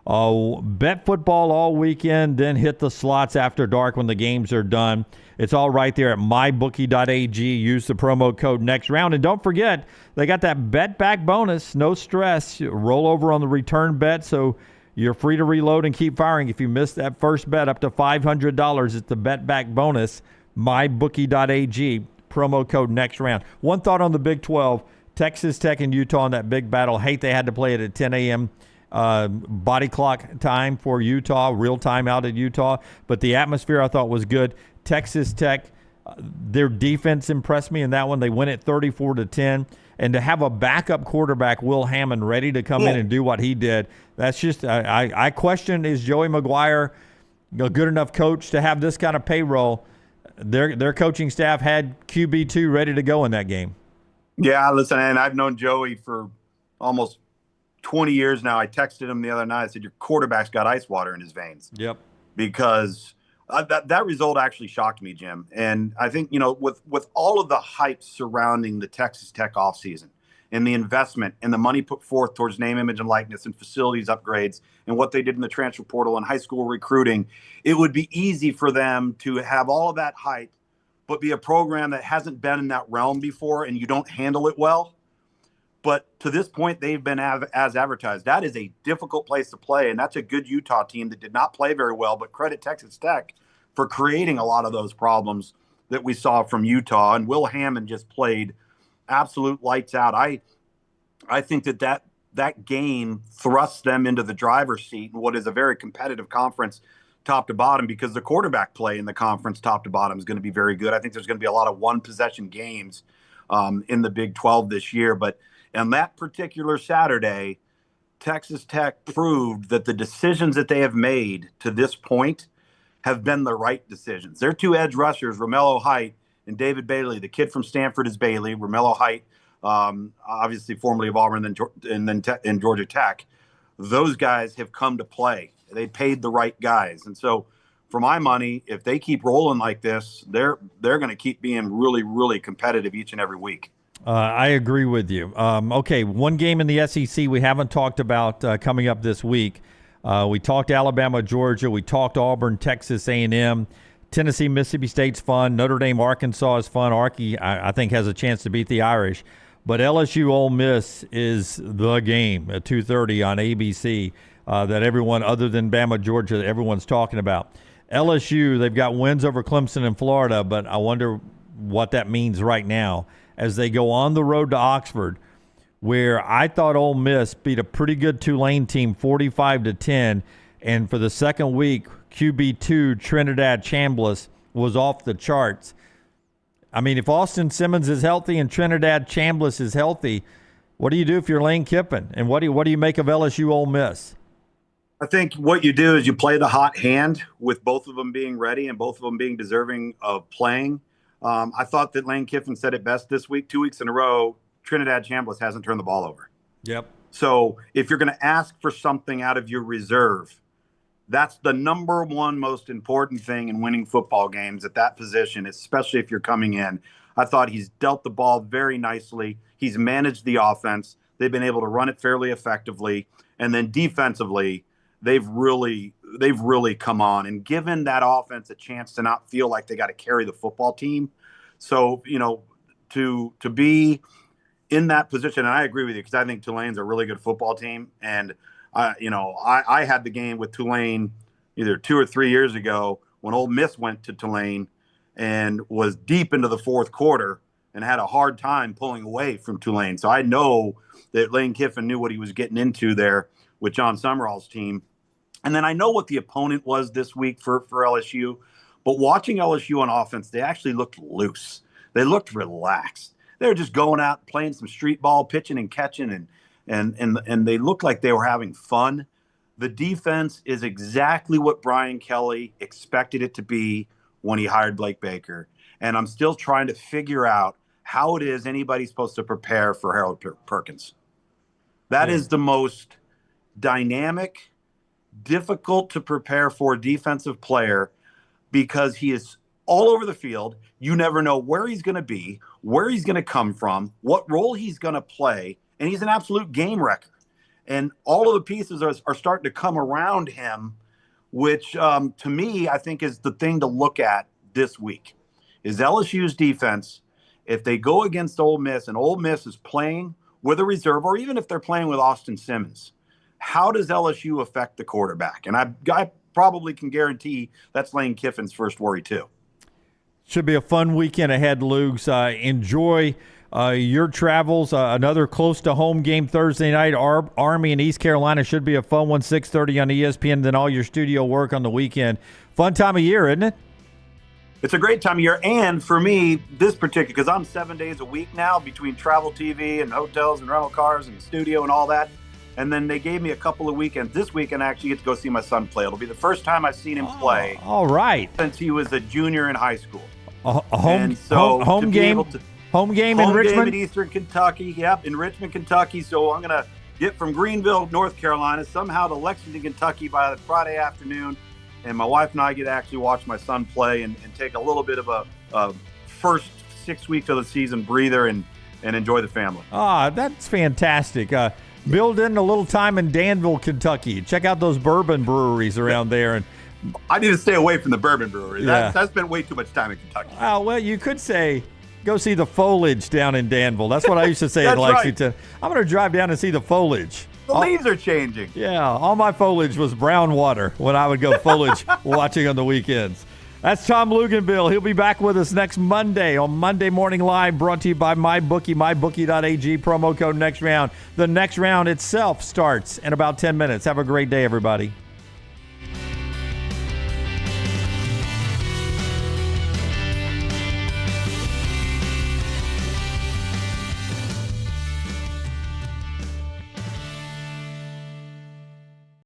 Bet football all weekend, then hit the slots after dark when the games are done. It's all right there at mybookie.ag. Use the promo code next round. And don't forget, they got that bet back bonus. No stress. Roll over on the return bet, so you're free to reload and keep firing. If you missed that first bet, up to $500, it's the bet back bonus. Mybookie.ag. Promo code next round. One thought on the Big 12. Texas Tech and Utah in that big battle. Hate they had to play it at 10 a.m. Body clock time for Utah, real time out at Utah. But the atmosphere I thought was good. Texas Tech, their defense impressed me in that one. They win it 34-10. And to have a backup quarterback, Will Hammond, ready to come in and do what he did, that's just I question, is Joey McGuire a good enough coach to have this kind of payroll? Their coaching staff had QB2 ready to go in that game. Yeah, listen, and I've known Joey for almost 20 years now. I texted him the other night. I said, your quarterback's got ice water in his veins. Yep. Because that result actually shocked me, Jim. And I think, with all of the hype surrounding the Texas Tech offseason and the investment and the money put forth towards name, image, and likeness and facilities upgrades and what they did in the transfer portal and high school recruiting, it would be easy for them to have all of that hype, but be a program that hasn't been in that realm before and you don't handle it well. But to this point, they've been as advertised. That is a difficult place to play, and that's a good Utah team that did not play very well, but credit Texas Tech for creating a lot of those problems that we saw from Utah. And Will Hammond just played absolute lights out. I think that game thrusts them into the driver's seat in what is a very competitive conference top to bottom, because the quarterback play in the conference top to bottom is going to be very good. I think there's going to be a lot of one-possession games in the Big 12 this year. But on that particular Saturday, Texas Tech proved that the decisions that they have made to this point have been the right decisions. Their two edge rushers, Romello Height and David Bailey, the kid from Stanford is Bailey, Romello Height, obviously formerly of Auburn and then Georgia Tech. Those guys have come to play. They paid the right guys. And so for my money, if they keep rolling like this, they're going to keep being really, really competitive each and every week. I agree with you. Okay, one game in the SEC we haven't talked about coming up this week. We talked Alabama, Georgia. We talked Auburn, Texas A&M. Tennessee, Mississippi State's fun. Notre Dame, Arkansas is fun. Arky, I think, has a chance to beat the Irish. But LSU Ole Miss is the game at 2:30 on ABC that everyone other than Bama, Georgia, everyone's talking about. LSU, they've got wins over Clemson and Florida, but I wonder what that means right now as they go on the road to Oxford, where I thought Ole Miss beat a pretty good Tulane team 45-10, and for the second week, QB2 Trinidad Chambliss was off the charts. I mean, if Austin Simmons is healthy and Trinidad Chambliss is healthy, what do you do if you're Lane Kiffin? And what do you make of LSU Ole Miss? I think what you do is you play the hot hand with both of them being ready and both of them being deserving of playing. I thought that Lane Kiffin said it best this week. 2 weeks in a row, Trinidad Chambliss hasn't turned the ball over. Yep. So if you're going to ask for something out of your reserve, that's the number one most important thing in winning football games at that position, especially if you're coming in. I thought he's dealt the ball very nicely. He's managed the offense. They've been able to run it fairly effectively. And then defensively, they've really come on and given that offense a chance to not feel like they got to carry the football team. So, to be in that position, and I agree with you because I think Tulane's a really good football team. And, I had the game with Tulane either 2 or 3 years ago when Ole Miss went to Tulane and was deep into the fourth quarter and had a hard time pulling away from Tulane. So I know that Lane Kiffin knew what he was getting into there with John Summerall's team. And then I know what the opponent was this week for LSU, but watching LSU on offense, they actually looked loose. They looked relaxed. They were just going out, playing some street ball, pitching and catching, and they looked like they were having fun. The defense is exactly what Brian Kelly expected it to be when he hired Blake Baker. And I'm still trying to figure out how it is anybody's supposed to prepare for Harold Perkins. That is the most dynamic, difficult to prepare for defensive player because he is all over the field. You never know where he's going to be, where he's going to come from, what role he's going to play, and he's an absolute game wrecker. And all of the pieces are starting to come around him, which to me, I think is the thing to look at this week is LSU's defense. If they go against Ole Miss and Ole Miss is playing with a reserve, or even if they're playing with Austin Simmons, how does LSU affect the quarterback? And I probably can guarantee that's Lane Kiffin's first worry too. Should be a fun weekend ahead, Lugs. Enjoy your travels. Another close-to-home game Thursday night. Army and East Carolina should be a fun one, 6:30 on ESPN, then all your studio work on the weekend. Fun time of year, isn't it? It's a great time of year. And for me, this particular, because I'm 7 days a week now between travel TV and hotels and rental cars and studio and all that. And then they gave me a couple of weekends. This weekend, I actually get to go see my son play. It'll be the first time I've seen him play. All right. Since he was a junior in high school. A home game in Richmond? In Eastern Kentucky. Yep, in Richmond, Kentucky. So I'm going to get from Greenville, North Carolina, somehow to Lexington, Kentucky by the Friday afternoon. And my wife and I get to actually watch my son play and take a little bit of a first 6 weeks of the season breather and enjoy the family. That's fantastic. Build in a little time in Danville, Kentucky. Check out those bourbon breweries around there. And I need to stay away from the bourbon brewery. That's been way too much time in Kentucky. Well, you could say Go see the foliage down in Danville. That's what I used to say in Lexington. Right. I'm going to drive down and see the foliage. The leaves are changing. Yeah, all my foliage was brown water when I would go foliage watching on the weekends. That's Tom Luginbill. He'll be back with us next Monday on Monday Morning Live, brought to you by MyBookie, mybookie.ag, promo code next round. The next round itself starts in about 10 minutes. Have a great day, everybody.